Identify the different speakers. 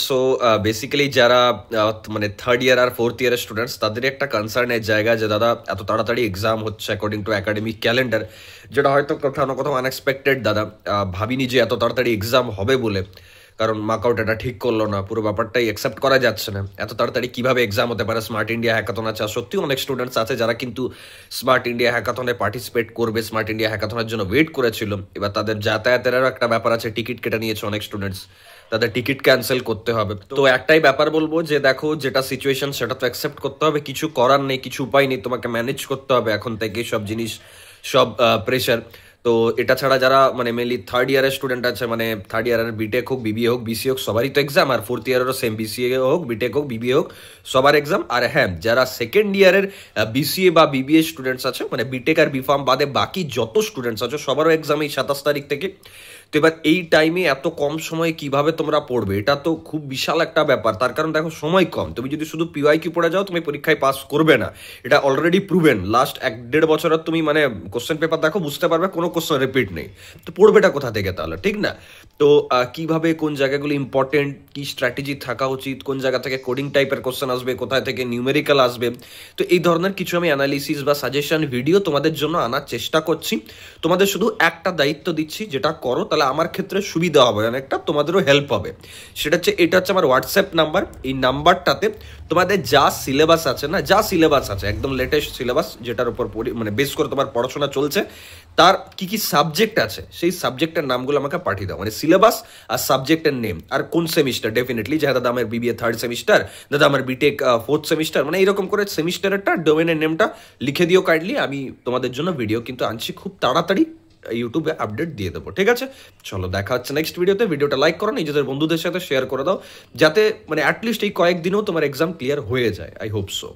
Speaker 1: So basically যারা মানে third year আর fourth ইয়ারের স্টুডেন্টস তাদের একটা কনসার্নের জায়গা যে দাদা এত তাড়াতাড়ি এক্সাম হচ্ছে অ্যাকর্ডিং টু একাডেমিক ক্যালেন্ডার, যেটা হয়তো কোথাও না কোথাও আনএক্সপেক্টেড দাদা। ভাবিনি যে এত তাড়াতাড়ি এক্সাম হবে বলে, কারণ মার্কআউট এটা ঠিক করলো না, পুরো ব্যাপারটাই অ্যাকসেপ্ট করা যাচ্ছে না। এত তাড়াতাড়ি কিভাবে এক্সাম হতে পারে? স্মার্ট ইন্ডিয়া হ্যাকাথন আছে, সত্যি অনেক স্টুডেন্টস আছে যারা কিন্তু স্মার্ট ইন্ডিয়া হ্যাকাথনে পার্টিসিপেট করবে, স্মার্ট ইন্ডিয়া হ্যাকাথনের জন্য ওয়েট করেছিল। এবার তাদের যাতায়াতেরও একটা ব্যাপার আছে, টিকিট কেটে নিয়েছে অনেক স্টুডেন্টস, তাদের টিকিট ক্যান্সেল করতে হবে। তো একটাই ব্যাপার বলবো যে দেখো, যেটা সিচুয়েশন সেটা তো অ্যাকসেপ্ট করতে হবে, কিছু করার নেই, কিছু উপায় নেই, তোমাকে ম্যানেজ করতে হবে এখন থেকে সব জিনিস, সব প্রেশার। তো এটা ছাড়া যারা মানে মেনলি থার্ড ইয়ারের স্টুডেন্ট আছে, মানে থার্ড ইয়ারের বিটেক হোক, বিবিএ হোক, বিসিএ হোক, সবারই তো এক্সাম, আর ফোর্থ ইয়ারেরও সেম, বিসিএ হোক, বিটেক হোক, বিবিএ হোক, সবার এক্সাম। আর হ্যাঁ, যারা সেকেন্ড ইয়ারের বিসিএ বা বিবিএ স্টুডেন্টস আছে, মানে বিটেক আর বিফার্ম বাদে বাকি যত স্টুডেন্টস আছে সবারও এক্সাম এই 27 তারিখ থেকে। তো এবার এই টাইমে এত কম সময়ে কিভাবে তোমরা পড়বে, এটা তো খুব বিশাল একটা ব্যাপার। তার কারণ দেখো, সময় কম, তুমি যদি শুধু পিওয়াইকিউ পড়ে যাও তুমি পরীক্ষায় পাস করবে না, এটা অলরেডি প্রুভেন। লাস্ট 1-1.5 বছরের তুমি মানে কোশ্চেন পেপার দেখো, বুঝতে পারবে কোনো কোশ্চেন রিপিট নেই। তো পড়বেটা কোথা থেকে তাহলে, ঠিক না? তো কিভাবে কোন জায়গাগুলো ইম্পর্টেন্ট, কি স্ট্র্যাটেজি থাকা উচিত, কোন জায়গা থেকে কোডিং টাইপের কোশ্চেন আসবে, কোথায় থেকে নিউমেরিক্যাল আসবে, তো এই ধরনের কিছু আমি অ্যানালিসিস বা সাজেশন ভিডিও তোমাদের জন্য আনার চেষ্টা করছি। তোমাদের শুধু একটা দায়িত্ব দিচ্ছি, যেটা করো তাহলে আমার ক্ষেত্রে সুবিধা হবে অনেকটা, তোমাদেরও হেল্প হবে। সেটা হচ্ছে, এটা হচ্ছে আমার হোয়াটসঅ্যাপ নাম্বার। এই নাম্বারটাতে তোমাদের যা সিলেবাস আছে না, যা সিলেবাস আছে একদম লেটেস্ট সিলেবাস, যেটার উপর মানে বেস করে তোমার পড়াশোনা চলছে, তার কি কি সাবজেক্ট আছে সেই সাবজেক্টের নামগুলো আমাকে পাঠিয়ে দাও, মানে সিলেবাস আর সাবজেক্টের নেম, আর কোন সেমিস্টার ডেফিনেটলি, যে দাদা আমার বিবিএ থার্ড সেমিস্টার, দাদা আমার বিটেক ফোর্থ সেমিস্টার, মানে এইরকম করে সেমিস্টারেরটা, ডোমেনের নেমটা লিখে দিও কাইন্ডলি। আমি তোমাদের জন্য ভিডিও কিন্তু আনছি খুব তাড়াতাড়ি, ইউটিউবে আপডেট দিয়ে দেবো, ঠিক আছে? চলো, দেখা হচ্ছে নেক্সট ভিডিওতে। ভিডিওটা লাইক করো, নিজেদের বন্ধুদের সাথে শেয়ার করে দাও, যাতে মানে অ্যাটলিস্ট এই কয়েকদিনেও তোমার এক্সাম ক্লিয়ার হয়ে যায়। I hope so.